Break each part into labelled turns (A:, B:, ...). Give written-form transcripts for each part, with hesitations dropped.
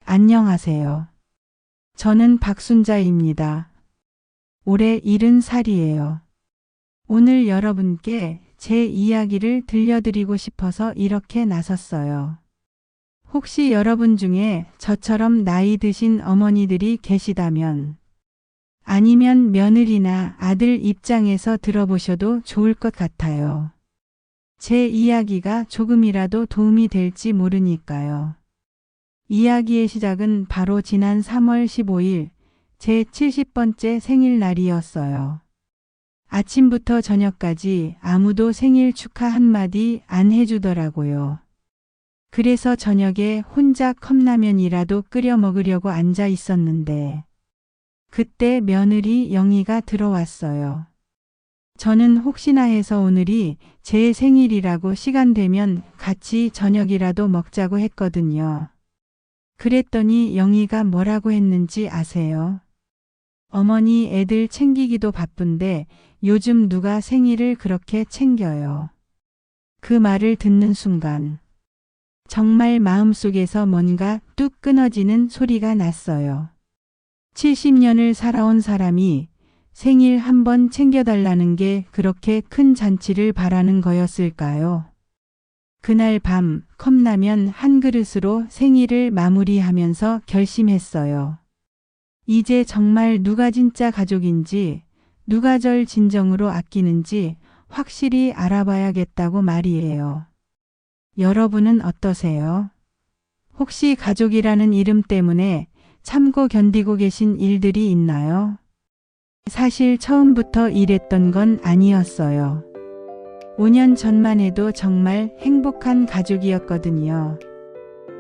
A: 안녕하세요. 저는 박순자입니다. 올해 70살이에요. 오늘 여러분께 제 이야기를 들려드리고 싶어서 이렇게 나섰어요. 혹시 여러분 중에 저처럼 나이 드신 어머니들이 계시다면, 아니면 며느리나 아들 입장에서 들어보셔도 좋을 것 같아요. 제 이야기가 조금이라도 도움이 될지 모르니까요. 이야기의 시작은 바로 지난 3월 15일 제 70번째 생일날이었어요. 아침부터 저녁까지 아무도 생일 축하 한마디 안 해주더라고요. 그래서 저녁에 혼자 컵라면이라도 끓여 먹으려고 앉아 있었는데, 그때 며느리 영희가 들어왔어요. 저는 혹시나 해서 오늘이 제 생일이라고 시간 되면 같이 저녁이라도 먹자고 했거든요. 그랬더니 영희가 뭐라고 했는지 아세요? 어머니 애들 챙기기도 바쁜데 요즘 누가 생일을 그렇게 챙겨요. 그 말을 듣는 순간 정말 마음속에서 뭔가 뚝 끊어지는 소리가 났어요. 70년을 살아온 사람이 생일 한 번 챙겨달라는 게 그렇게 큰 잔치를 바라는 거였을까요? 그날 밤 컵라면 한 그릇으로 생일을 마무리하면서 결심했어요. 이제 정말 누가 진짜 가족인지, 누가 절 진정으로 아끼는지 확실히 알아봐야겠다고 말이에요. 여러분은 어떠세요? 혹시 가족이라는 이름 때문에 참고 견디고 계신 일들이 있나요? 사실 처음부터 이랬던 건 아니었어요. 5년 전만 해도 정말 행복한 가족이었거든요.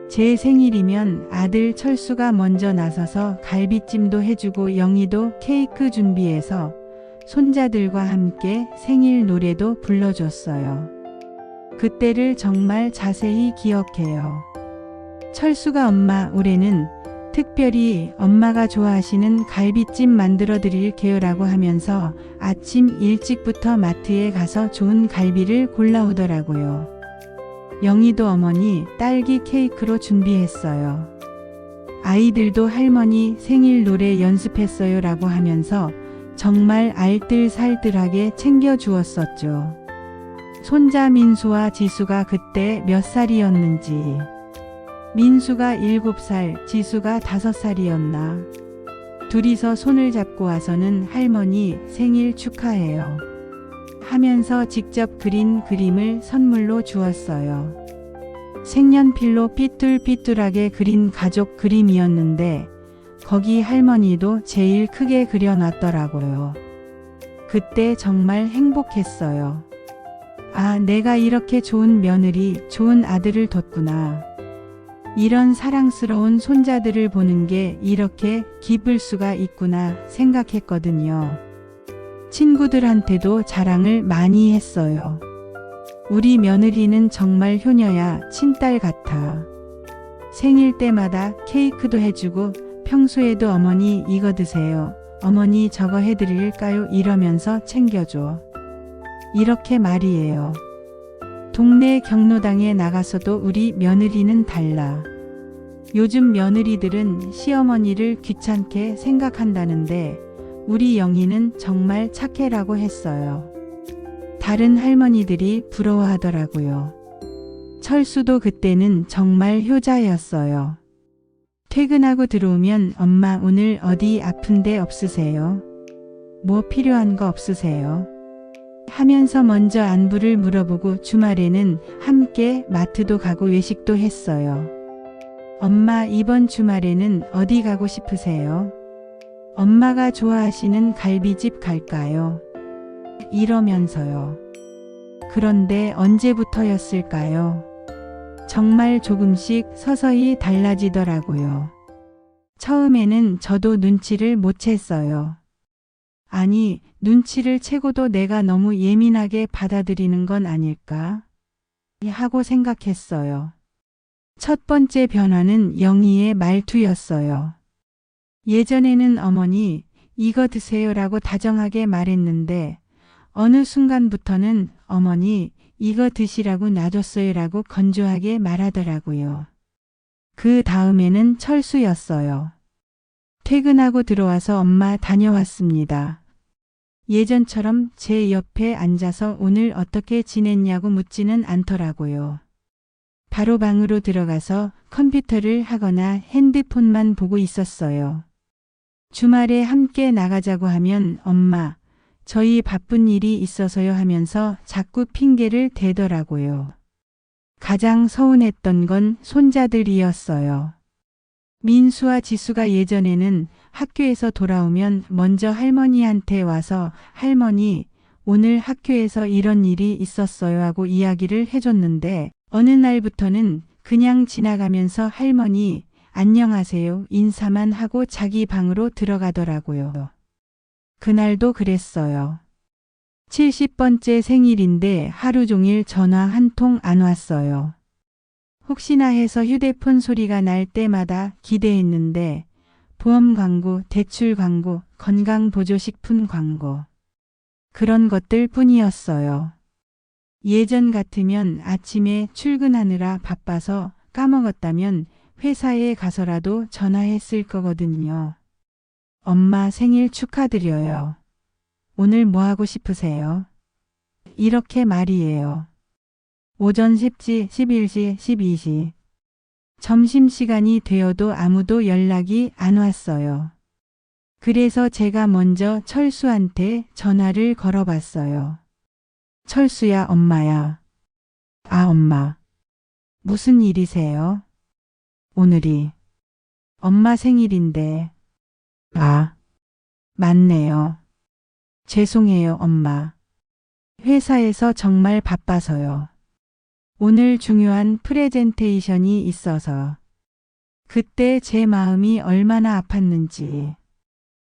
A: 제 생일이면 아들 철수가 먼저 나서서 갈비찜도 해주고 영희도 케이크 준비해서 손자들과 함께 생일 노래도 불러줬어요. 그때를 정말 자세히 기억해요. 철수가 엄마 올해는 특별히 엄마가 좋아하시는 갈비찜 만들어 드릴게요 라고 하면서 아침 일찍부터 마트에 가서 좋은 갈비를 골라오더라고요. 영희도 어머니 딸기 케이크로 준비했어요. 아이들도 할머니 생일 노래 연습했어요 라고 하면서 정말 알뜰살뜰하게 챙겨주었었죠. 손자 민수와 지수가 그때 몇 살이었는지. 민수가 7살, 지수가 5살이었나. 둘이서 손을 잡고 와서는 할머니 생일 축하해요 하면서 직접 그린 그림을 선물로 주었어요. 색연필로 삐뚤삐뚤하게 그린 가족 그림이었는데 거기 할머니도 제일 크게 그려놨더라고요. 그때 정말 행복했어요. 아, 내가 이렇게 좋은 며느리, 좋은 아들을 뒀구나. 이런 사랑스러운 손자들을 보는 게 이렇게 기쁠 수가 있구나 생각했거든요. 친구들한테도 자랑을 많이 했어요. 우리 며느리는 정말 효녀야, 친딸 같아. 생일 때마다 케이크도 해주고 평소에도 어머니 이거 드세요. 어머니 저거 해드릴까요? 이러면서 챙겨줘. 이렇게 말이에요. 동네 경로당에 나가서도 우리 며느리는 달라. 요즘 며느리들은 시어머니를 귀찮게 생각한다는데 우리 영희는 정말 착해라고 했어요. 다른 할머니들이 부러워하더라고요. 철수도 그때는 정말 효자였어요. 퇴근하고 들어오면 엄마 오늘 어디 아픈 데 없으세요? 뭐 필요한 거 없으세요? 하면서 먼저 안부를 물어보고 주말에는 함께 마트도 가고 외식도 했어요. 엄마 이번 주말에는 어디 가고 싶으세요? 엄마가 좋아하시는 갈비집 갈까요? 이러면서요. 그런데 언제부터였을까요? 정말 조금씩 서서히 달라지더라고요. 처음에는 저도 눈치를 못 챘어요. 아니, 눈치를 채고도 내가 너무 예민하게 받아들이는 건 아닐까? 하고 생각했어요. 첫 번째 변화는 영희의 말투였어요. 예전에는 어머니, 이거 드세요라고 다정하게 말했는데 어느 순간부터는 어머니, 이거 드시라고 놔뒀어요라고 건조하게 말하더라고요. 그 다음에는 철수였어요. 퇴근하고 들어와서 엄마 다녀왔습니다. 예전처럼 제 옆에 앉아서 오늘 어떻게 지냈냐고 묻지는 않더라고요. 바로 방으로 들어가서 컴퓨터를 하거나 핸드폰만 보고 있었어요. 주말에 함께 나가자고 하면 엄마, 저희 바쁜 일이 있어서요 하면서 자꾸 핑계를 대더라고요. 가장 서운했던 건 손자들이었어요. 민수와 지수가 예전에는 학교에서 돌아오면 먼저 할머니한테 와서 할머니, 오늘 학교에서 이런 일이 있었어요 하고 이야기를 해줬는데 어느 날부터는 그냥 지나가면서 할머니, 안녕하세요 인사만 하고 자기 방으로 들어가더라고요. 그날도 그랬어요. 70번째 생일인데 하루 종일 전화 한 통 안 왔어요. 혹시나 해서 휴대폰 소리가 날 때마다 기대했는데 보험 광고, 대출 광고, 건강보조식품 광고. 그런 것들 뿐이었어요. 예전 같으면 아침에 출근하느라 바빠서 까먹었다면 회사에 가서라도 전화했을 거거든요. 엄마 생일 축하드려요. 오늘 뭐 하고 싶으세요? 이렇게 말이에요. 오전 10시, 11시, 12시. 점심시간이 되어도 아무도 연락이 안 왔어요. 그래서 제가 먼저 철수한테 전화를 걸어봤어요. 철수야, 엄마야. 아, 엄마. 무슨 일이세요? 오늘이 엄마 생일인데. 아, 맞네요. 죄송해요, 엄마. 회사에서 정말 바빠서요. 오늘 중요한 프레젠테이션이 있어서. 그때 제 마음이 얼마나 아팠는지.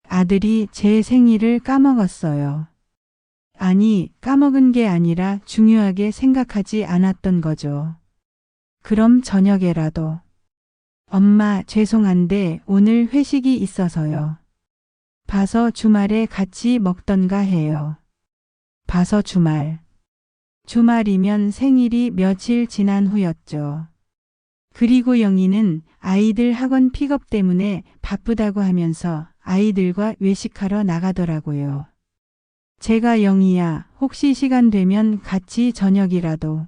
A: 아들이 제 생일을 까먹었어요. 아니, 까먹은 게 아니라 중요하게 생각하지 않았던 거죠. 그럼 저녁에라도. 엄마, 죄송한데 오늘 회식이 있어서요. 봐서 주말에 같이 먹던가 해요. 봐서 주말. 주말이면 생일이 며칠 지난 후였죠. 그리고 영희는 아이들 학원 픽업 때문에 바쁘다고 하면서 아이들과 외식하러 나가더라고요. 제가 영희야, 혹시 시간 되면 같이 저녁이라도.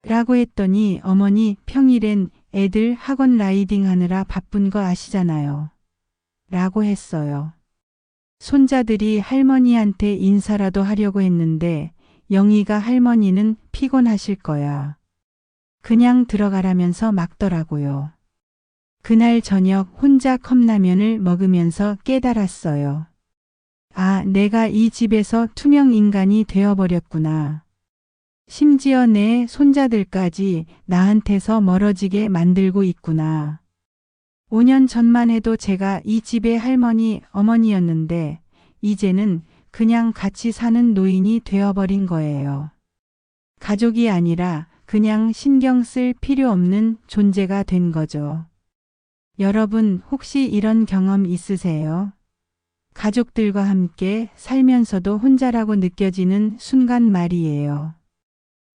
A: 라고 했더니 어머니 평일엔 애들 학원 라이딩 하느라 바쁜 거 아시잖아요. 라고 했어요. 손자들이 할머니한테 인사라도 하려고 했는데 영희가 할머니는 피곤하실 거야. 그냥 들어가라면서 막더라고요. 그날 저녁 혼자 컵라면을 먹으면서 깨달았어요. 아, 내가 이 집에서 투명 인간이 되어버렸구나. 심지어 내 손자들까지 나한테서 멀어지게 만들고 있구나. 5년 전만 해도 제가 이 집의 할머니, 어머니였는데 이제는 그냥 같이 사는 노인이 되어버린 거예요. 가족이 아니라 그냥 신경 쓸 필요 없는 존재가 된 거죠. 여러분 혹시 이런 경험 있으세요? 가족들과 함께 살면서도 혼자라고 느껴지는 순간 말이에요.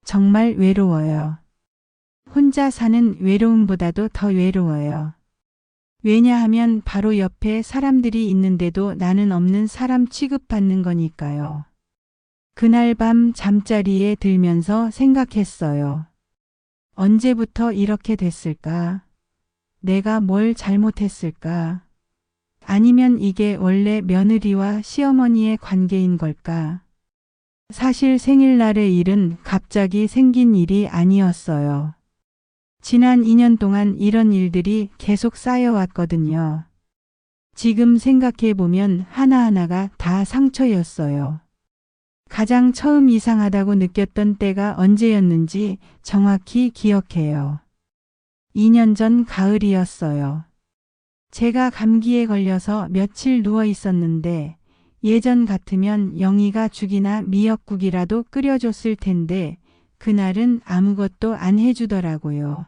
A: 정말 외로워요. 혼자 사는 외로움보다도 더 외로워요. 왜냐하면 바로 옆에 사람들이 있는데도 나는 없는 사람 취급받는 거니까요. 그날 밤 잠자리에 들면서 생각했어요. 언제부터 이렇게 됐을까? 내가 뭘 잘못했을까? 아니면 이게 원래 며느리와 시어머니의 관계인 걸까? 사실 생일날의 일은 갑자기 생긴 일이 아니었어요. 지난 2년 동안 이런 일들이 계속 쌓여왔거든요. 지금 생각해보면 하나하나가 다 상처였어요. 가장 처음 이상하다고 느꼈던 때가 언제였는지 정확히 기억해요. 2년 전 가을이었어요. 제가 감기에 걸려서 며칠 누워 있었는데 예전 같으면 영희가 죽이나 미역국이라도 끓여줬을 텐데 그날은 아무것도 안 해주더라고요.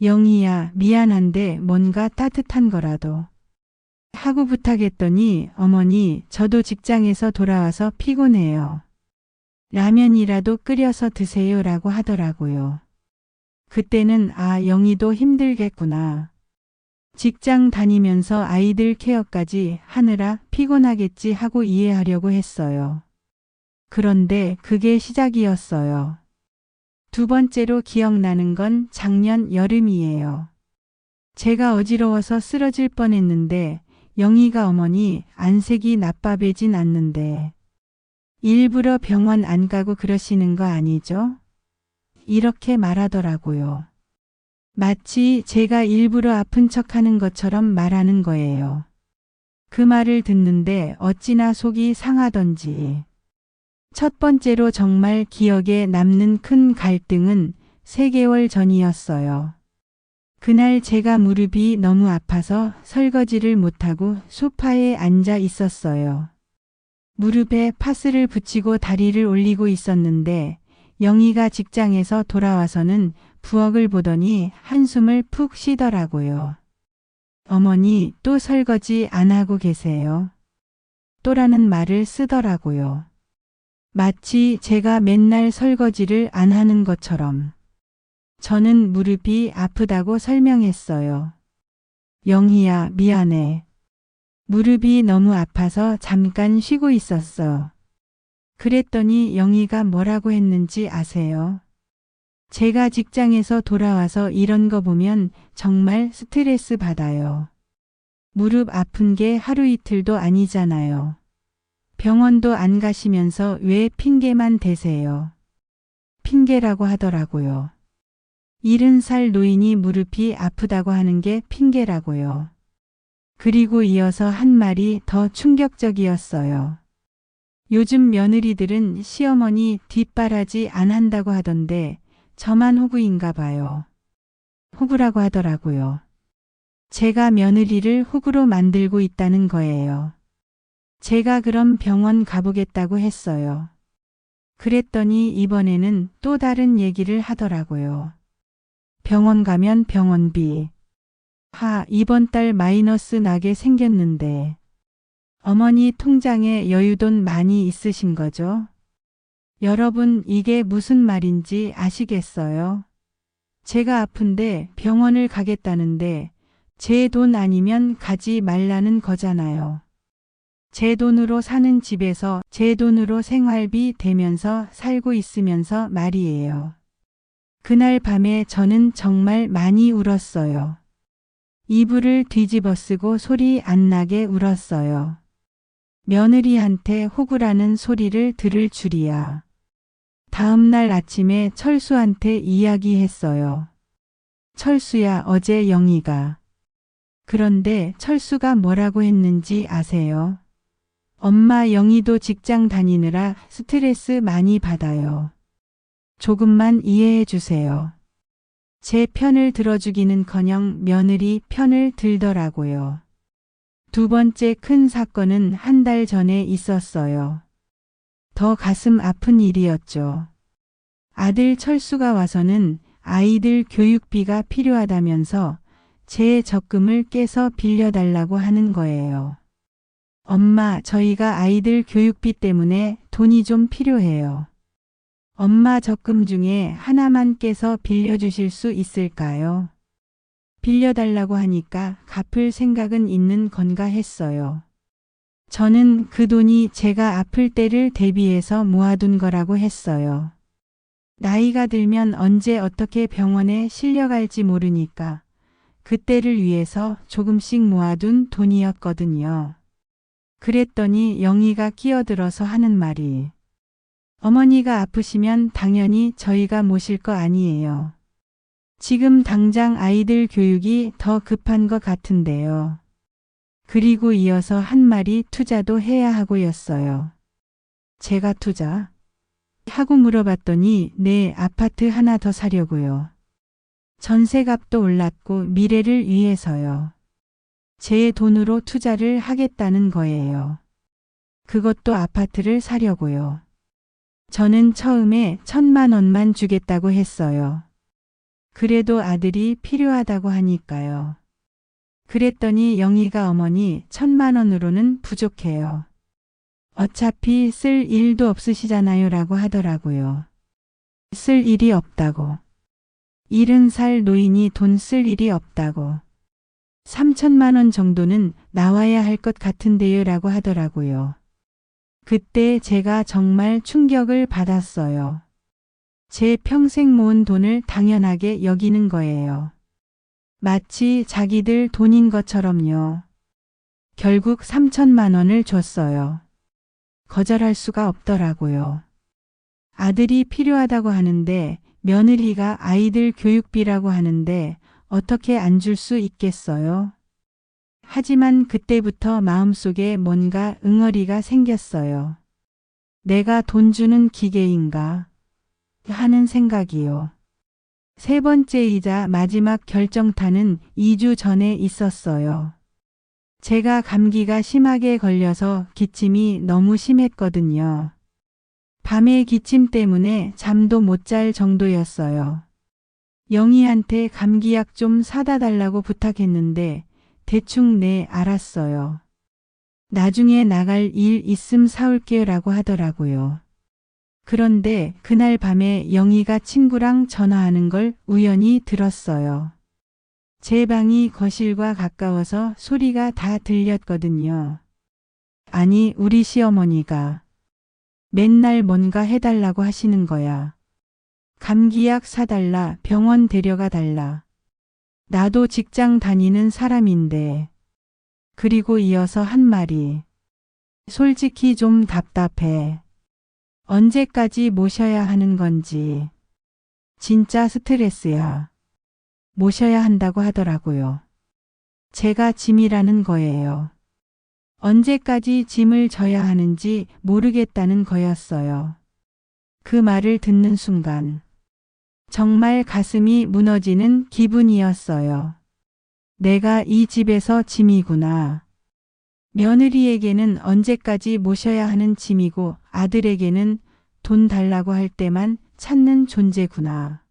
A: 영희야, 미안한데 뭔가 따뜻한 거라도 하고 부탁했더니 어머니, 저도 직장에서 돌아와서 피곤해요. 라면이라도 끓여서 드세요라고 하더라고요. 그때는 영희도 힘들겠구나. 직장 다니면서 아이들 케어까지 하느라 피곤하겠지 하고 이해하려고 했어요. 그런데 그게 시작이었어요. 두 번째로 기억나는 건 작년 여름이에요. 제가 어지러워서 쓰러질 뻔했는데 영희가 어머니 안색이 나빠배진 않는데 일부러 병원 안 가고 그러시는 거 아니죠? 이렇게 말하더라고요. 마치 제가 일부러 아픈 척하는 것처럼 말하는 거예요. 그 말을 듣는데 어찌나 속이 상하던지. 첫 번째로 정말 기억에 남는 큰 갈등은 3개월 전이었어요. 그날 제가 무릎이 너무 아파서 설거지를 못하고 소파에 앉아 있었어요. 무릎에 파스를 붙이고 다리를 올리고 있었는데 영희가 직장에서 돌아와서는 부엌을 보더니 한숨을 푹 쉬더라고요. 어머니 또 설거지 안 하고 계세요? 또라는 말을 쓰더라고요. 마치 제가 맨날 설거지를 안 하는 것처럼. 저는 무릎이 아프다고 설명했어요. 영희야, 미안해. 무릎이 너무 아파서 잠깐 쉬고 있었어. 그랬더니 영희가 뭐라고 했는지 아세요? 제가 직장에서 돌아와서 이런 거 보면 정말 스트레스 받아요. 무릎 아픈 게 하루 이틀도 아니잖아요. 병원도 안 가시면서 왜 핑계만 대세요? 핑계라고 하더라고요. 70살 노인이 무릎이 아프다고 하는 게 핑계라고요. 그리고 이어서 한 말이 더 충격적이었어요. 요즘 며느리들은 시어머니 뒷바라지 안 한다고 하던데 저만 호구인가 봐요. 호구라고 하더라고요. 제가 며느리를 호구로 만들고 있다는 거예요. 제가 그럼 병원 가보겠다고 했어요. 그랬더니 이번에는 또 다른 얘기를 하더라고요. 병원 가면 병원비. 이번 달 마이너스 나게 생겼는데. 어머니 통장에 여유돈 많이 있으신 거죠? 여러분 이게 무슨 말인지 아시겠어요? 제가 아픈데 병원을 가겠다는데 제 돈 아니면 가지 말라는 거잖아요. 제 돈으로 사는 집에서 제 돈으로 생활비 대면서 살고 있으면서 말이에요. 그날 밤에 저는 정말 많이 울었어요. 이불을 뒤집어 쓰고 소리 안 나게 울었어요. 며느리한테 호구라는 소리를 들을 줄이야. 다음 날 아침에 철수한테 이야기했어요. 철수야, 어제 영희가. 그런데 철수가 뭐라고 했는지 아세요? 엄마, 영희도 직장 다니느라 스트레스 많이 받아요. 조금만 이해해 주세요. 제 편을 들어주기는커녕 며느리 편을 들더라고요. 두 번째 큰 사건은 한 달 전에 있었어요. 더 가슴 아픈 일이었죠. 아들 철수가 와서는 아이들 교육비가 필요하다면서 제 적금을 깨서 빌려달라고 하는 거예요. 엄마, 저희가 아이들 교육비 때문에 돈이 좀 필요해요. 엄마 적금 중에 하나만 깨서 빌려주실 수 있을까요? 빌려달라고 하니까 갚을 생각은 있는 건가 했어요. 저는 그 돈이 제가 아플 때를 대비해서 모아둔 거라고 했어요. 나이가 들면 언제 어떻게 병원에 실려갈지 모르니까 그때를 위해서 조금씩 모아둔 돈이었거든요. 그랬더니 영희가 끼어들어서 하는 말이 어머니가 아프시면 당연히 저희가 모실 거 아니에요. 지금 당장 아이들 교육이 더 급한 것 같은데요. 그리고 이어서 한 말이 투자도 해야 하고였어요. 제가 투자? 하고 물어봤더니 네, 아파트 하나 더 사려고요. 전세값도 올랐고 미래를 위해서요. 제 돈으로 투자를 하겠다는 거예요. 그것도 아파트를 사려고요. 저는 처음에 1,000만 원만 주겠다고 했어요. 그래도 아들이 필요하다고 하니까요. 그랬더니 영희가 어머니 1,000만 원으로는 부족해요. 어차피 쓸 일도 없으시잖아요 라고 하더라고요. 쓸 일이 없다고. 70살 노인이 돈 쓸 일이 없다고. 3천만 원 정도는 나와야 할 것 같은데요 라고 하더라고요. 그때 제가 정말 충격을 받았어요. 제 평생 모은 돈을 당연하게 여기는 거예요. 마치 자기들 돈인 것처럼요. 결국 3천만 원을 줬어요. 거절할 수가 없더라고요. 아들이 필요하다고 하는데 며느리가 아이들 교육비라고 하는데 어떻게 안 줄 수 있겠어요? 하지만 그때부터 마음속에 뭔가 응어리가 생겼어요. 내가 돈 주는 기계인가 하는 생각이요. 세 번째이자 마지막 결정타는 2주 전에 있었어요. 제가 감기가 심하게 걸려서 기침이 너무 심했거든요. 밤에 기침 때문에 잠도 못 잘 정도였어요. 영희한테 감기약 좀 사다 달라고 부탁했는데 대충 네 알았어요. 나중에 나갈 일 있음 사올게요 라고 하더라고요. 그런데 그날 밤에 영희가 친구랑 전화하는 걸 우연히 들었어요. 제 방이 거실과 가까워서 소리가 다 들렸거든요. 아니 우리 시어머니가 맨날 뭔가 해달라고 하시는 거야. 감기약 사달라, 병원 데려가 달라. 나도 직장 다니는 사람인데. 그리고 이어서 한 말이. 솔직히 좀 답답해. 언제까지 모셔야 하는 건지. 진짜 스트레스야. 모셔야 한다고 하더라고요. 제가 짐이라는 거예요. 언제까지 짐을 져야 하는지 모르겠다는 거였어요. 그 말을 듣는 순간 정말 가슴이 무너지는 기분이었어요. 내가 이 집에서 짐이구나. 며느리에게는 언제까지 모셔야 하는 짐이고 아들에게는 돈 달라고 할 때만 찾는 존재구나.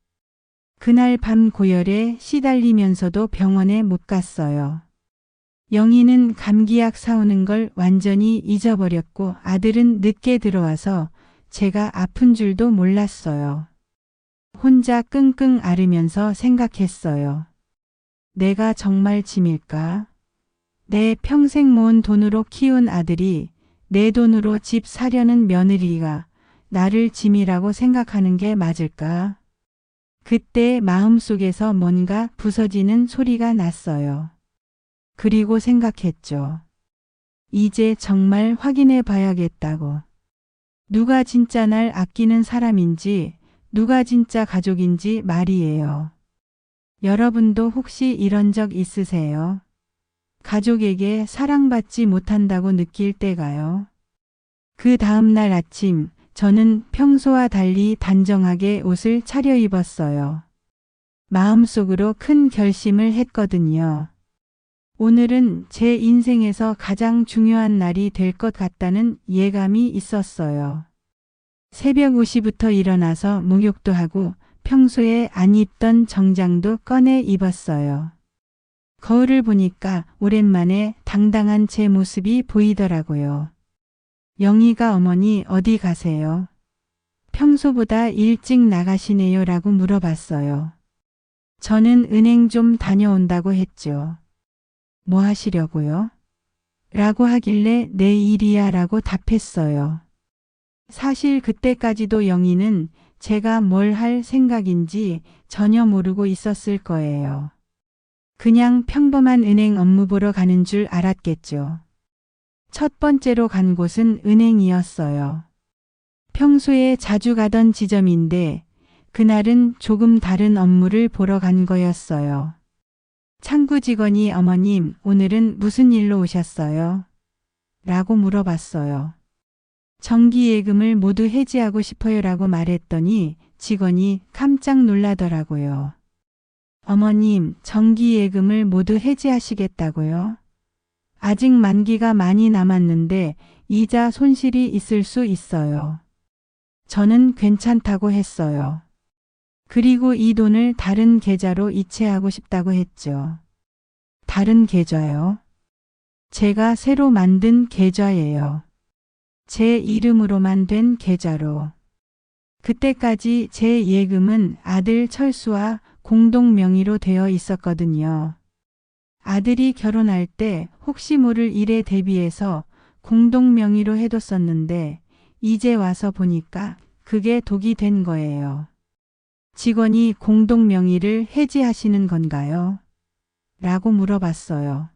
A: 그날 밤 고열에 시달리면서도 병원에 못 갔어요. 영희는 감기약 사오는 걸 완전히 잊어버렸고 아들은 늦게 들어와서 제가 아픈 줄도 몰랐어요. 혼자 끙끙 앓으면서 생각했어요. 내가 정말 짐일까? 내 평생 모은 돈으로 키운 아들이 내 돈으로 집 사려는 며느리가 나를 짐이라고 생각하는 게 맞을까? 그때 마음속에서 뭔가 부서지는 소리가 났어요. 그리고 생각했죠. 이제 정말 확인해 봐야겠다고. 누가 진짜 날 아끼는 사람인지, 누가 진짜 가족인지 말이에요. 여러분도 혹시 이런 적 있으세요? 가족에게 사랑받지 못한다고 느낄 때가요. 그 다음날 아침, 저는 평소와 달리 단정하게 옷을 차려입었어요. 마음속으로 큰 결심을 했거든요. 오늘은 제 인생에서 가장 중요한 날이 될 것 같다는 예감이 있었어요. 새벽 5시부터 일어나서 목욕도 하고 평소에 안 입던 정장도 꺼내 입었어요. 거울을 보니까 오랜만에 당당한 제 모습이 보이더라고요. 영희가 어머니 어디 가세요? 평소보다 일찍 나가시네요 라고 물어봤어요. 저는 은행 좀 다녀온다고 했죠. 뭐 하시려고요? 라고 하길래 내 일이야 라고 답했어요. 사실 그때까지도 영희는 제가 뭘 할 생각인지 전혀 모르고 있었을 거예요. 그냥 평범한 은행 업무 보러 가는 줄 알았겠죠. 첫 번째로 간 곳은 은행이었어요. 평소에 자주 가던 지점인데 그날은 조금 다른 업무를 보러 간 거였어요. 창구 직원이 어머님, 오늘은 무슨 일로 오셨어요? 라고 물어봤어요. 정기예금을 모두 해지하고 싶어요 라고 말했더니 직원이 깜짝 놀라더라고요. 어머님, 정기예금을 모두 해지하시겠다고요? 아직 만기가 많이 남았는데 이자 손실이 있을 수 있어요. 저는 괜찮다고 했어요. 그리고 이 돈을 다른 계좌로 이체하고 싶다고 했죠. 다른 계좌요? 제가 새로 만든 계좌예요. 제 이름으로만 된 계좌로. 그때까지 제 예금은 아들 철수와 공동 명의로 되어 있었거든요. 아들이 결혼할 때 혹시 모를 일에 대비해서 공동 명의로 해뒀었는데 이제 와서 보니까 그게 독이 된 거예요. 직원이 공동 명의를 해지하시는 건가요? 라고 물어봤어요.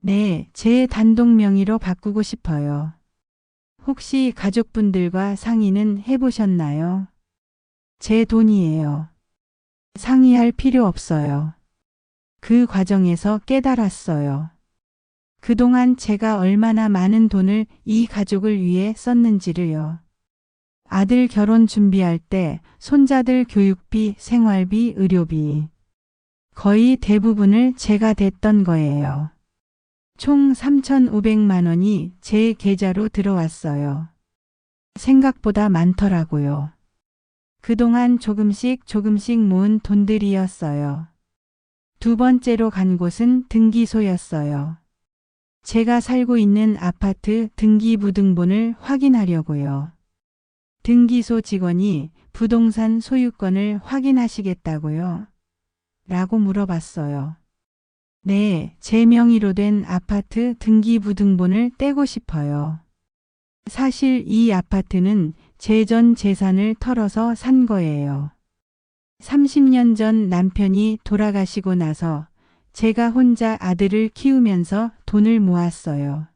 A: 네, 제 단독 명의로 바꾸고 싶어요. 혹시 가족분들과 상의는 해보셨나요? 제 돈이에요. 상의할 필요 없어요. 그 과정에서 깨달았어요. 그동안 제가 얼마나 많은 돈을 이 가족을 위해 썼는지를요. 아들 결혼 준비할 때 손자들 교육비, 생활비, 의료비 거의 대부분을 제가 댔던 거예요. 총 3,500만 원이 제 계좌로 들어왔어요. 생각보다 많더라고요. 그동안 조금씩 모은 돈들이었어요. 두 번째로 간 곳은 등기소였어요. 제가 살고 있는 아파트 등기부등본을 확인하려고요. 등기소 직원이 부동산 소유권을 확인하시겠다고요? 라고 물어봤어요. 네, 제 명의로 된 아파트 등기부등본을 떼고 싶어요. 사실 이 아파트는 제 전 재산을 털어서 산 거예요. 30년 전 남편이 돌아가시고 나서 제가 혼자 아들을 키우면서 돈을 모았어요.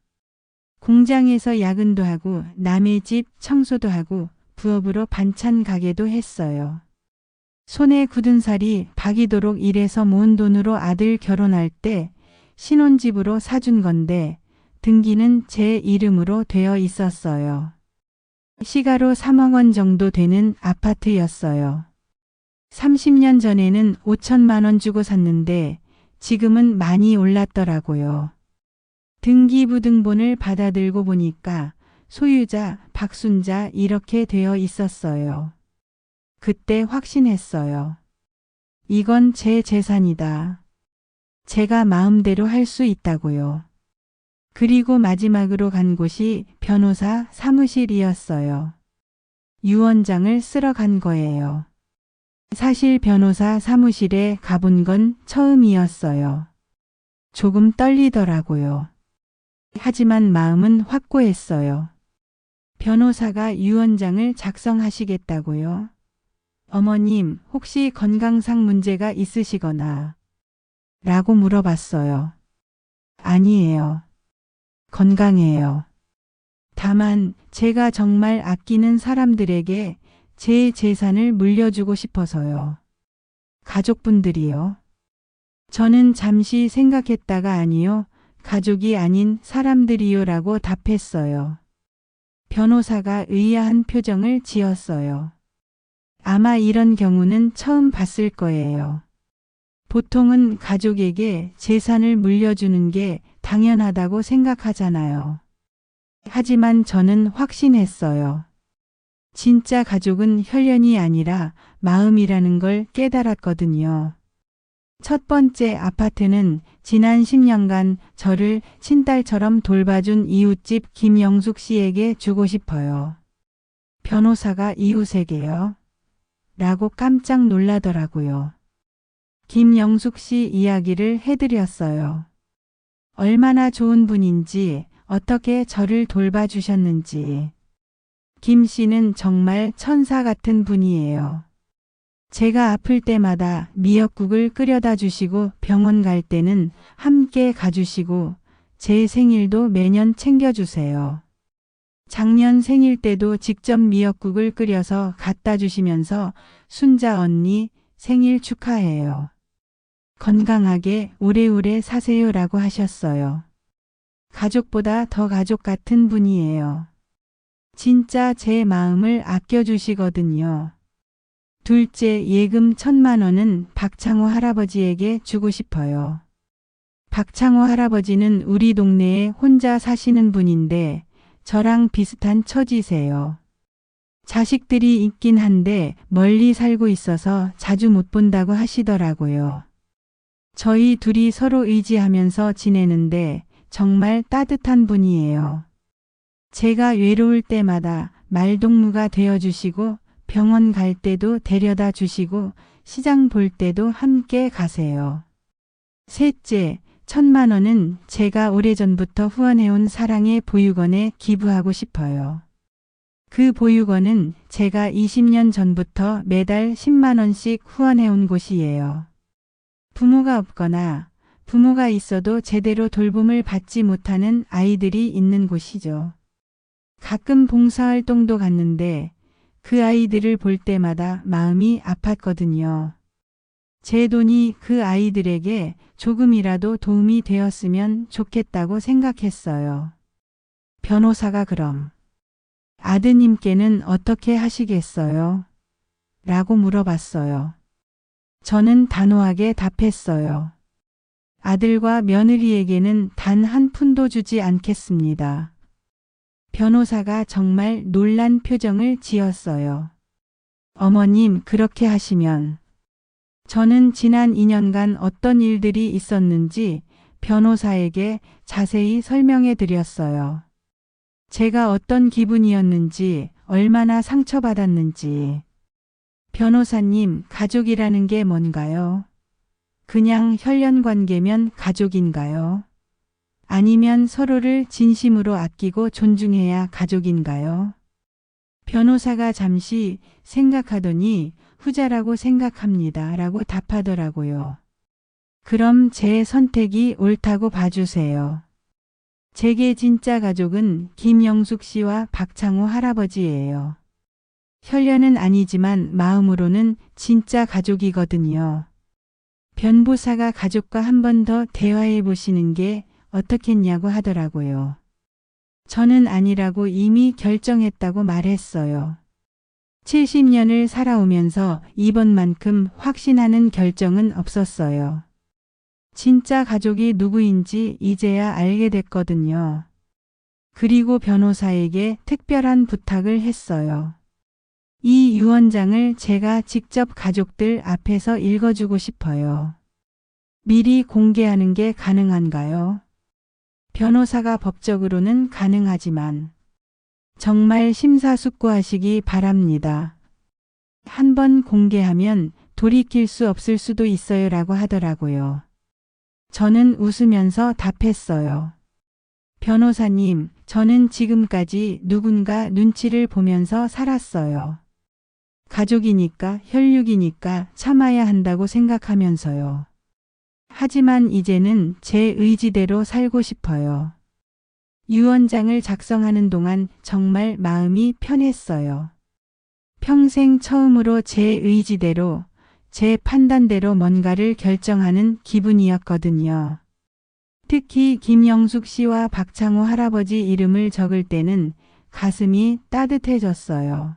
A: 공장에서 야근도 하고 남의 집 청소도 하고 부업으로 반찬 가게도 했어요. 손에 굳은 살이 박이도록 일해서 모은 돈으로 아들 결혼할 때 신혼집으로 사준 건데 등기는 제 이름으로 되어 있었어요. 시가로 3억 원 정도 되는 아파트였어요. 30년 전에는 5천만 원 주고 샀는데 지금은 많이 올랐더라고요. 등기부등본을 받아들고 보니까 소유자 박순자 이렇게 되어 있었어요. 그때 확신했어요. 이건 제 재산이다. 제가 마음대로 할 수 있다고요. 그리고 마지막으로 간 곳이 변호사 사무실이었어요. 유언장을 쓰러 간 거예요. 사실 변호사 사무실에 가본 건 처음이었어요. 조금 떨리더라고요. 하지만 마음은 확고했어요. 변호사가 유언장을 작성하시겠다고요? 어머님, 혹시 건강상 문제가 있으시거나 라고 물어봤어요. 아니에요. 건강해요. 다만 제가 정말 아끼는 사람들에게 제 재산을 물려주고 싶어서요. 가족분들이요. 저는 잠시 생각했다가 아니요. 가족이 아닌 사람들이요 라고 답했어요. 변호사가 의아한 표정을 지었어요. 아마 이런 경우는 처음 봤을 거예요. 보통은 가족에게 재산을 물려주는 게 당연하다고 생각하잖아요. 하지만 저는 확신했어요. 진짜 가족은 혈연이 아니라 마음이라는 걸 깨달았거든요. 첫 번째 아파트는 지난 10년간 저를 친딸처럼 돌봐준 이웃집 김영숙 씨에게 주고 싶어요. 변호사가 이웃에게요? 라고 깜짝 놀라더라고요. 김영숙 씨 이야기를 해드렸어요. 얼마나 좋은 분인지, 어떻게 저를 돌봐주셨는지. 김 씨는 정말 천사 같은 분이에요. 제가 아플 때마다 미역국을 끓여다 주시고 병원 갈 때는 함께 가주시고 제 생일도 매년 챙겨주세요. 작년 생일 때도 직접 미역국을 끓여서 갖다 주시면서 순자 언니 생일 축하해요. 건강하게 오래오래 사세요라고 하셨어요. 가족보다 더 가족 같은 분이에요. 진짜 제 마음을 아껴주시거든요. 둘째, 예금 1,000만 원은 박창호 할아버지에게 주고 싶어요. 박창호 할아버지는 우리 동네에 혼자 사시는 분인데 저랑 비슷한 처지세요. 자식들이 있긴 한데 멀리 살고 있어서 자주 못 본다고 하시더라고요. 저희 둘이 서로 의지하면서 지내는데 정말 따뜻한 분이에요. 제가 외로울 때마다 말동무가 되어주시고 병원 갈 때도 데려다 주시고 시장 볼 때도 함께 가세요. 셋째, 1,000만 원은 제가 오래전부터 후원해온 사랑의 보육원에 기부하고 싶어요. 그 보육원은 제가 20년 전부터 매달 10만 원씩 후원해온 곳이에요. 부모가 없거나 부모가 있어도 제대로 돌봄을 받지 못하는 아이들이 있는 곳이죠. 가끔 봉사활동도 갔는데 그 아이들을 볼 때마다 마음이 아팠거든요. 제 돈이 그 아이들에게 조금이라도 도움이 되었으면 좋겠다고 생각했어요. 변호사가 그럼 아드님께는 어떻게 하시겠어요? 라고 물어봤어요. 저는 단호하게 답했어요. 아들과 며느리에게는 단 한 푼도 주지 않겠습니다. 변호사가 정말 놀란 표정을 지었어요. 어머님, 그렇게 하시면 저는 지난 2년간 어떤 일들이 있었는지 변호사에게 자세히 설명해 드렸어요. 제가 어떤 기분이었는지, 얼마나 상처받았는지. 변호사님, 가족이라는 게 뭔가요? 그냥 혈연 관계면 가족인가요? 아니면 서로를 진심으로 아끼고 존중해야 가족인가요? 변호사가 잠시 생각하더니 후자라고 생각합니다. 라고 답하더라고요. 그럼 제 선택이 옳다고 봐주세요. 제게 진짜 가족은 김영숙 씨와 박창호 할아버지예요. 혈연은 아니지만 마음으로는 진짜 가족이거든요. 변호사가 가족과 한 번 더 대화해 보시는 게 어떻겠냐고 하더라고요. 저는 아니라고 이미 결정했다고 말했어요. 70년을 살아오면서 이번만큼 확신하는 결정은 없었어요. 진짜 가족이 누구인지 이제야 알게 됐거든요. 그리고 변호사에게 특별한 부탁을 했어요. 이 유언장을 제가 직접 가족들 앞에서 읽어주고 싶어요. 미리 공개하는 게 가능한가요? 변호사가 법적으로는 가능하지만 정말 심사숙고하시기 바랍니다. 한 번 공개하면 돌이킬 수 없을 수도 있어요 라고 하더라고요. 저는 웃으면서 답했어요. 변호사님, 저는 지금까지 누군가 눈치를 보면서 살았어요. 가족이니까, 혈육이니까 참아야 한다고 생각하면서요. 하지만 이제는 제 의지대로 살고 싶어요. 유언장을 작성하는 동안 정말 마음이 편했어요. 평생 처음으로 제 의지대로, 제 판단대로 뭔가를 결정하는 기분이었거든요. 특히 김영숙 씨와 박창호 할아버지 이름을 적을 때는 가슴이 따뜻해졌어요.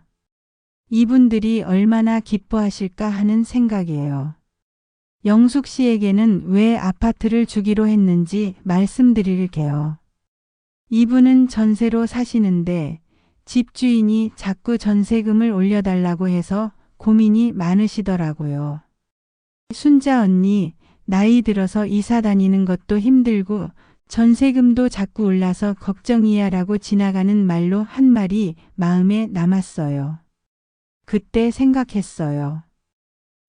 A: 이분들이 얼마나 기뻐하실까 하는 생각이에요. 영숙 씨에게는 왜 아파트를 주기로 했는지 말씀드릴게요. 이분은 전세로 사시는데 집주인이 자꾸 전세금을 올려달라고 해서 고민이 많으시더라고요. 순자 언니, 나이 들어서 이사 다니는 것도 힘들고 전세금도 자꾸 올라서 걱정이야 라고 지나가는 말로 한 말이 마음에 남았어요. 그때 생각했어요.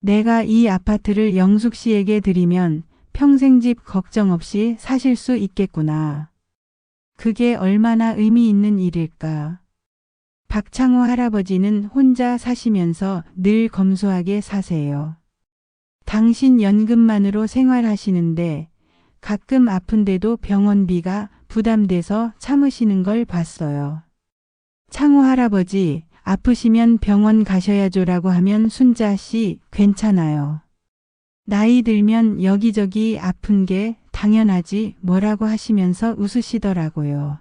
A: 내가 이 아파트를 영숙 씨에게 드리면 평생 집 걱정 없이 사실 수 있겠구나. 그게 얼마나 의미 있는 일일까. 박창호 할아버지는 혼자 사시면서 늘 검소하게 사세요. 당신 연금만으로 생활하시는데 가끔 아픈데도 병원비가 부담돼서 참으시는 걸 봤어요. 창호 할아버지, 아프시면 병원 가셔야죠라고 하면 순자 씨 괜찮아요. 나이 들면 여기저기 아픈 게 당연하지 뭐라고 하시면서 웃으시더라고요.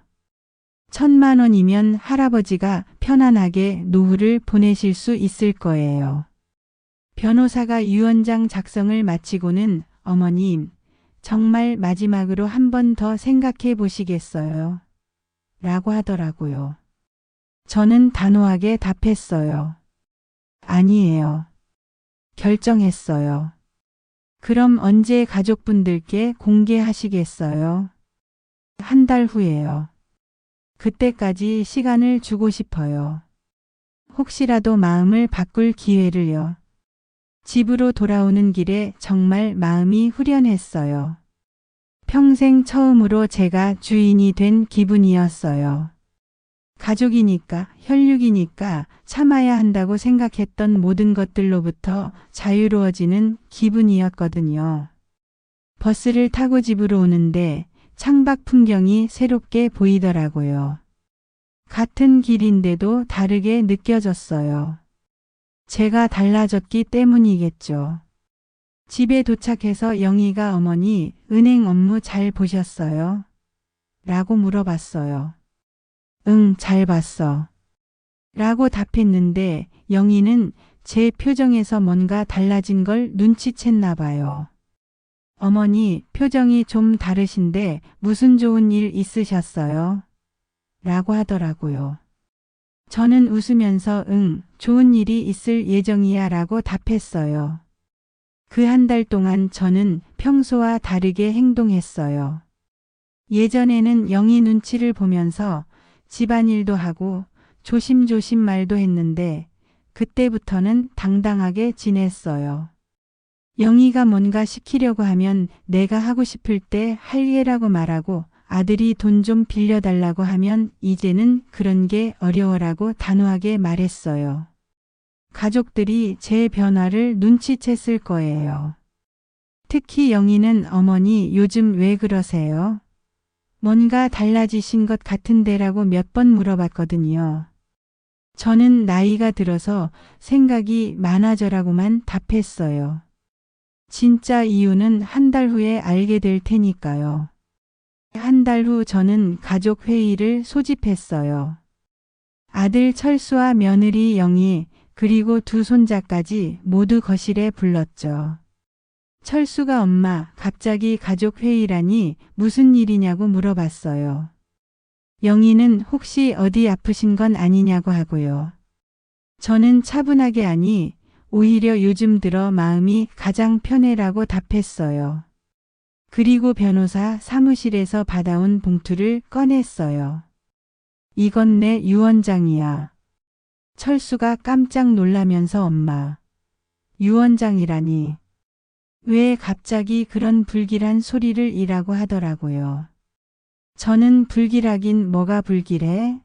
A: 1,000만 원이면 할아버지가 편안하게 노후를 보내실 수 있을 거예요. 변호사가 유언장 작성을 마치고는 어머님, 정말 마지막으로 한 번 더 생각해 보시겠어요? 라고 하더라고요. 저는 단호하게 답했어요. 아니에요. 결정했어요. 그럼 언제 가족분들께 공개하시겠어요? 한 달 후에요. 그때까지 시간을 주고 싶어요. 혹시라도 마음을 바꿀 기회를요. 집으로 돌아오는 길에 정말 마음이 후련했어요. 평생 처음으로 제가 주인이 된 기분이었어요. 가족이니까, 혈육이니까 참아야 한다고 생각했던 모든 것들로부터 자유로워지는 기분이었거든요. 버스를 타고 집으로 오는데 창밖 풍경이 새롭게 보이더라고요. 같은 길인데도 다르게 느껴졌어요. 제가 달라졌기 때문이겠죠. 집에 도착해서 영희가 어머니 은행 업무 잘 보셨어요? 라고 물어봤어요. 응, 잘 봤어. 라고 답했는데 영희는 제 표정에서 뭔가 달라진 걸 눈치챘나 봐요. 어머니, 표정이 좀 다르신데 무슨 좋은 일 있으셨어요? 라고 하더라고요. 저는 웃으면서 응, 좋은 일이 있을 예정이야 라고 답했어요. 그 한 달 동안 저는 평소와 다르게 행동했어요. 예전에는 영희 눈치를 보면서 집안일도 하고 조심조심 말도 했는데 그때부터는 당당하게 지냈어요. 영희가 뭔가 시키려고 하면 내가 하고 싶을 때 할예라고 말하고 아들이 돈 좀 빌려달라고 하면 이제는 그런 게 어려워라고 단호하게 말했어요. 가족들이 제 변화를 눈치챘을 거예요. 특히 영희는 어머니 요즘 왜 그러세요? 뭔가 달라지신 것 같은데라고 몇 번 물어봤거든요. 저는 나이가 들어서 생각이 많아져라고만 답했어요. 진짜 이유는 한 달 후에 알게 될 테니까요. 한 달 후 저는 가족 회의를 소집했어요. 아들 철수와 며느리 영희 그리고 두 손자까지 모두 거실에 불렀죠. 철수가 엄마 갑자기 가족 회의라니 무슨 일이냐고 물어봤어요. 영희는 혹시 어디 아프신 건 아니냐고 하고요. 저는 차분하게 아니 오히려 요즘 들어 마음이 가장 편해라고 답했어요. 그리고 변호사 사무실에서 받아온 봉투를 꺼냈어요. 이건 내 유언장이야. 철수가 깜짝 놀라면서 엄마, 유언장이라니. 왜 갑자기 그런 불길한 소리를 이라고 하더라고요. 저는 불길하긴 뭐가 불길해?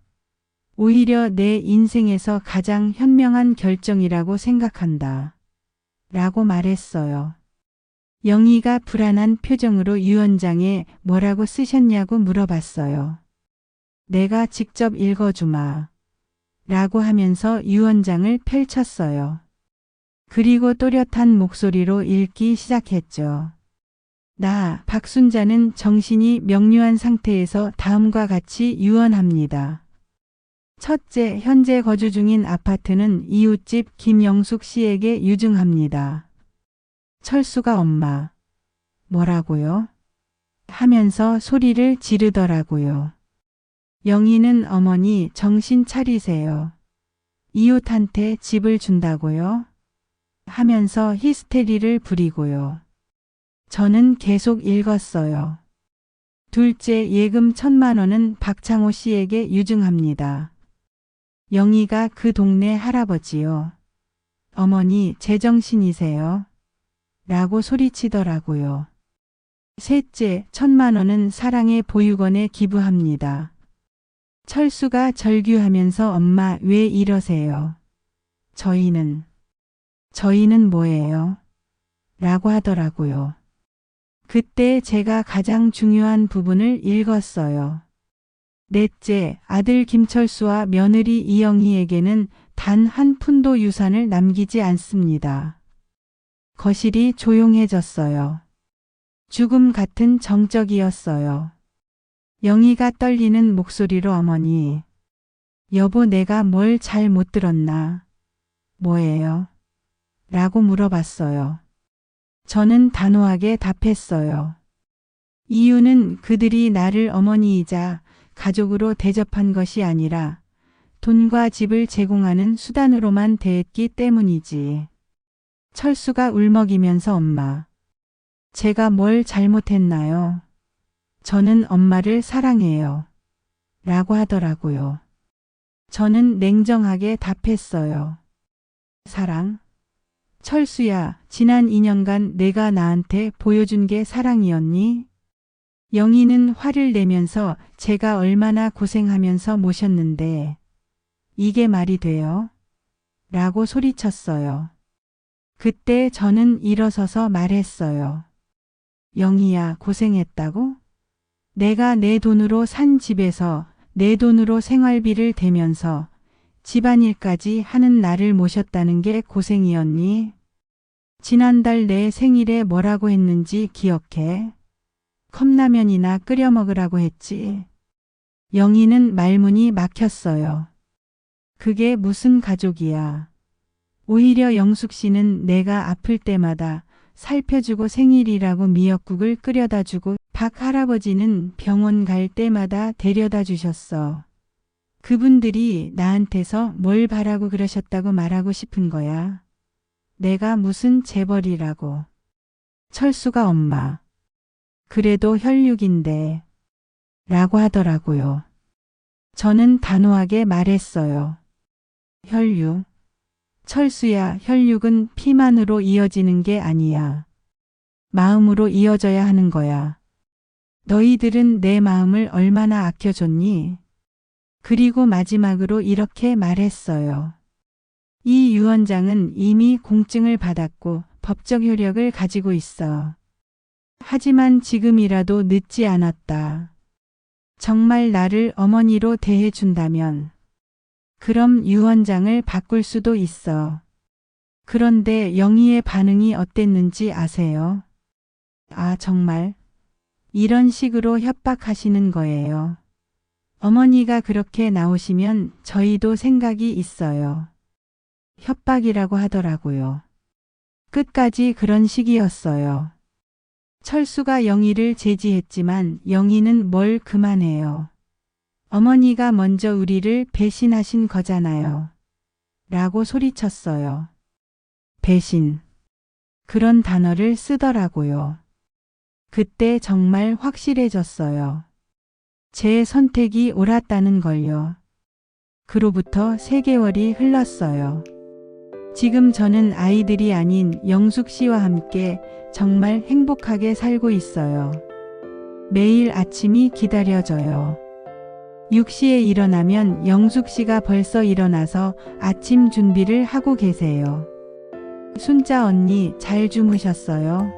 A: 오히려 내 인생에서 가장 현명한 결정이라고 생각한다. 라고 말했어요. 영희가 불안한 표정으로 유언장에 뭐라고 쓰셨냐고 물어봤어요. 내가 직접 읽어주마. 라고 하면서 유언장을 펼쳤어요. 그리고 또렷한 목소리로 읽기 시작했죠. 나 박순자는 정신이 명료한 상태에서 다음과 같이 유언합니다. 첫째, 현재 거주 중인 아파트는 이웃집 김영숙 씨에게 유증합니다. 철수가 엄마, 뭐라고요? 하면서 소리를 지르더라고요. 영희는 어머니 정신 차리세요. 이웃한테 집을 준다고요? 하면서 히스테리를 부리고요. 저는 계속 읽었어요. 둘째, 예금 1,000만 원은 박창호 씨에게 유증합니다. 영희가 그 동네 할아버지요. 어머니 제정신이세요? 라고 소리치더라고요. 셋째, 1,000만 원은 사랑의 보육원에 기부합니다. 철수가 절규하면서 엄마 왜 이러세요? 저희는 뭐예요? 라고 하더라고요. 그때 제가 가장 중요한 부분을 읽었어요. 넷째, 아들 김철수와 며느리 이영희에게는 단 한 푼도 유산을 남기지 않습니다. 거실이 조용해졌어요. 죽음 같은 정적이었어요. 영희가 떨리는 목소리로 어머니, 여보 내가 뭘 잘 못 들었나? 뭐예요? 라고 물어봤어요. 저는 단호하게 답했어요. 이유는 그들이 나를 어머니이자 가족으로 대접한 것이 아니라 돈과 집을 제공하는 수단으로만 대했기 때문이지. 철수가 울먹이면서 엄마, 제가 뭘 잘못했나요? 저는 엄마를 사랑해요. 라고 하더라고요. 저는 냉정하게 답했어요. 사랑? 철수야, 지난 2년간 내가 나한테 보여준 게 사랑이었니? 영희는 화를 내면서 제가 얼마나 고생하면서 모셨는데 이게 말이 돼요? 라고 소리쳤어요. 그때 저는 일어서서 말했어요. 영희야, 고생했다고? 내가 내 돈으로 산 집에서 내 돈으로 생활비를 대면서 집안일까지 하는 나를 모셨다는 게 고생이었니? 지난달 내 생일에 뭐라고 했는지 기억해? 컵라면이나 끓여 먹으라고 했지. 영희는 말문이 막혔어요. 그게 무슨 가족이야. 오히려 영숙 씨는 내가 아플 때마다 살펴주고 생일이라고 미역국을 끓여다 주고 박 할아버지는 병원 갈 때마다 데려다 주셨어. 그분들이 나한테서 뭘 바라고 그러셨다고 말하고 싶은 거야. 내가 무슨 재벌이라고. 철수가 엄마. 그래도 혈육인데. 라고 하더라고요. 저는 단호하게 말했어요. 혈육. 철수야, 혈육은 피만으로 이어지는 게 아니야. 마음으로 이어져야 하는 거야. 너희들은 내 마음을 얼마나 아껴줬니? 그리고 마지막으로 이렇게 말했어요. 이 유언장은 이미 공증을 받았고 법적 효력을 가지고 있어. 하지만 지금이라도 늦지 않았다. 정말 나를 어머니로 대해준다면 그럼 유언장을 바꿀 수도 있어. 그런데 영희의 반응이 어땠는지 아세요? 아, 정말? 이런 식으로 협박하시는 거예요. 어머니가 그렇게 나오시면 저희도 생각이 있어요. 협박이라고 하더라고요. 끝까지 그런 식이었어요. 철수가 영희를 제지했지만 영희는 뭘 그만해요. 어머니가 먼저 우리를 배신하신 거잖아요. 라고 소리쳤어요. 배신. 그런 단어를 쓰더라고요. 그때 정말 확실해졌어요. 제 선택이 옳았다는 걸요. 그로부터 3개월이 흘렀어요. 지금 저는 아이들이 아닌 영숙 씨와 함께 정말 행복하게 살고 있어요. 매일 아침이 기다려져요. 6시에 일어나면 영숙 씨가 벌써 일어나서 아침 준비를 하고 계세요. 순자 언니 잘 주무셨어요?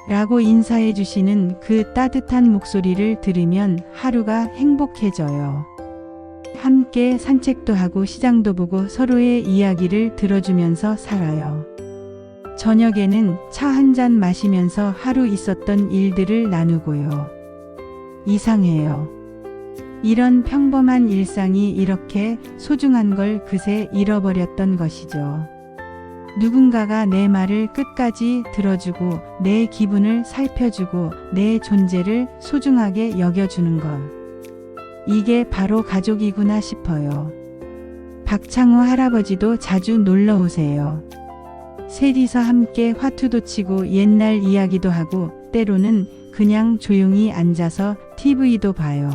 A: 라고 인사해 주시는 그 따뜻한 목소리를 들으면 하루가 행복해져요. 함께 산책도 하고 시장도 보고 서로의 이야기를 들어주면서 살아요. 저녁에는 차 한 잔 마시면서 하루 있었던 일들을 나누고요. 이상해요. 이런 평범한 일상이 이렇게 소중한 걸 그새 잃어버렸던 것이죠. 누군가가 내 말을 끝까지 들어주고 내 기분을 살펴주고 내 존재를 소중하게 여겨주는 것. 이게 바로 가족이구나 싶어요. 박창호 할아버지도 자주 놀러 오세요. 셋이서 함께 화투도 치고 옛날 이야기도 하고 때로는 그냥 조용히 앉아서 TV도 봐요.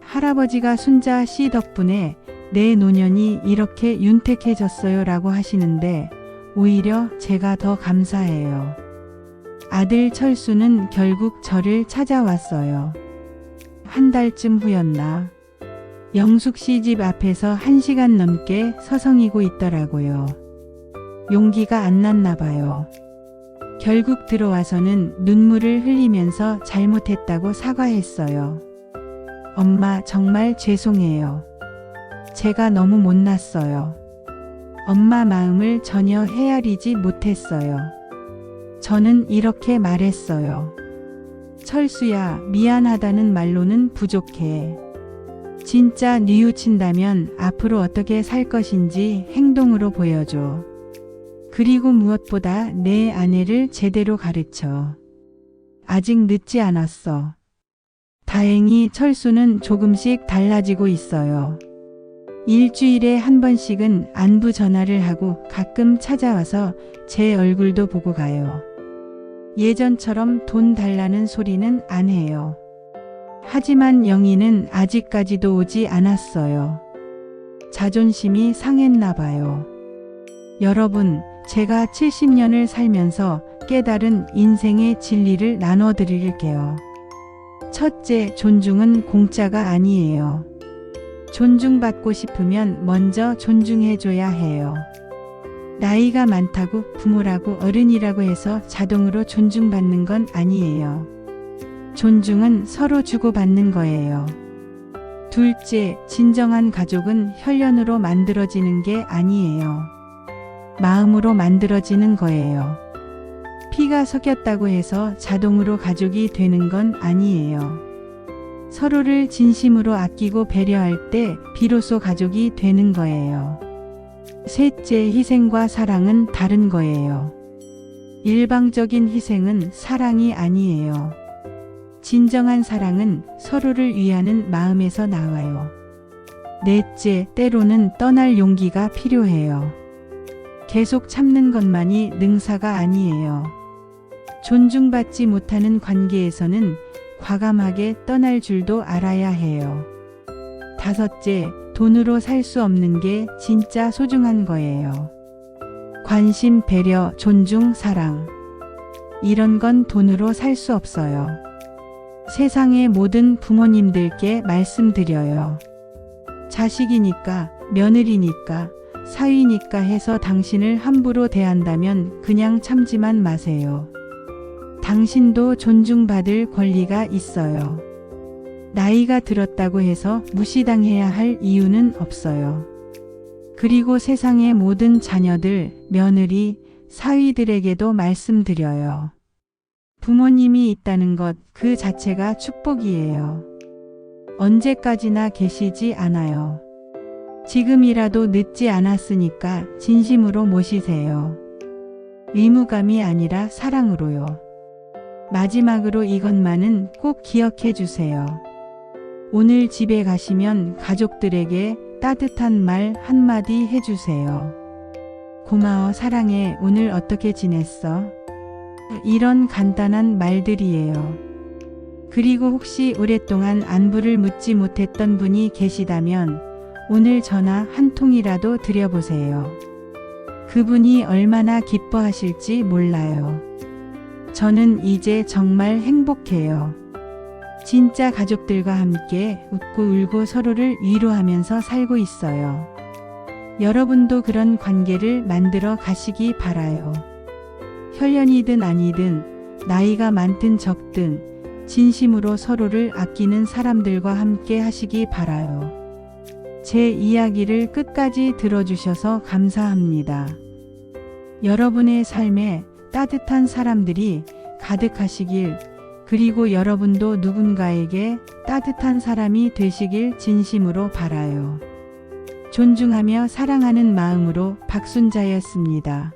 A: 할아버지가 순자 씨 덕분에 내 노년이 이렇게 윤택해졌어요 라고 하시는데 오히려 제가 더 감사해요. 아들 철수는 결국 저를 찾아왔어요. 한 달쯤 후였나? 영숙 씨 집 앞에서 1시간 넘게 서성이고 있더라고요. 용기가 안 났나 봐요. 결국 들어와서는 눈물을 흘리면서 잘못했다고 사과했어요. 엄마 정말 죄송해요. 제가 너무 못났어요. 엄마 마음을 전혀 헤아리지 못했어요. 저는 이렇게 말했어요. 철수야, 미안하다는 말로는 부족해. 진짜 뉘우친다면 앞으로 어떻게 살 것인지 행동으로 보여줘. 그리고 무엇보다 내 아내를 제대로 가르쳐. 아직 늦지 않았어. 다행히 철수는 조금씩 달라지고 있어요. 일주일에 한 번씩은 안부 전화를 하고 가끔 찾아와서 제 얼굴도 보고 가요. 예전처럼 돈 달라는 소리는 안 해요. 하지만 영희는 아직까지도 오지 않았어요. 자존심이 상했나 봐요. 여러분, 제가 70년을 살면서 깨달은 인생의 진리를 나눠 드릴게요. 첫째, 존중은 공짜가 아니에요. 존중받고 싶으면 먼저 존중해줘야 해요. 나이가 많다고 부모라고 어른이라고 해서 자동으로 존중받는 건 아니에요. 존중은 서로 주고받는 거예요. 둘째, 진정한 가족은 혈연으로 만들어지는 게 아니에요. 마음으로 만들어지는 거예요. 피가 섞였다고 해서 자동으로 가족이 되는 건 아니에요. 서로를 진심으로 아끼고 배려할 때 비로소 가족이 되는 거예요. 셋째, 희생과 사랑은 다른 거예요. 일방적인 희생은 사랑이 아니에요. 진정한 사랑은 서로를 위하는 마음에서 나와요. 넷째, 때로는 떠날 용기가 필요해요. 계속 참는 것만이 능사가 아니에요. 존중받지 못하는 관계에서는 과감하게 떠날 줄도 알아야 해요. 다섯째, 돈으로 살 수 없는 게 진짜 소중한 거예요. 관심, 배려, 존중, 사랑. 이런 건 돈으로 살 수 없어요. 세상의 모든 부모님들께 말씀드려요. 자식이니까, 며느리니까, 사위니까 해서 당신을 함부로 대한다면 그냥 참지만 마세요. 당신도 존중받을 권리가 있어요. 나이가 들었다고 해서 무시당해야 할 이유는 없어요. 그리고 세상의 모든 자녀들, 며느리, 사위들에게도 말씀드려요. 부모님이 있다는 것 그 자체가 축복이에요. 언제까지나 계시지 않아요. 지금이라도 늦지 않았으니까 진심으로 모시세요. 의무감이 아니라 사랑으로요. 마지막으로 이것만은 꼭 기억해 주세요. 오늘 집에 가시면 가족들에게 따뜻한 말 한마디 해주세요. 고마워, 사랑해, 오늘 어떻게 지냈어? 이런 간단한 말들이에요. 그리고 혹시 오랫동안 안부를 묻지 못했던 분이 계시다면 오늘 전화 한 통이라도 드려보세요. 그분이 얼마나 기뻐하실지 몰라요. 저는 이제 정말 행복해요. 진짜 가족들과 함께 웃고 울고 서로를 위로하면서 살고 있어요. 여러분도 그런 관계를 만들어 가시기 바라요. 혈연이든 아니든 나이가 많든 적든 진심으로 서로를 아끼는 사람들과 함께 하시기 바라요. 제 이야기를 끝까지 들어주셔서 감사합니다. 여러분의 삶에 따뜻한 사람들이 가득하시길, 그리고 여러분도 누군가에게 따뜻한 사람이 되시길 진심으로 바라요. 존중하며 사랑하는 마음으로 박순자였습니다.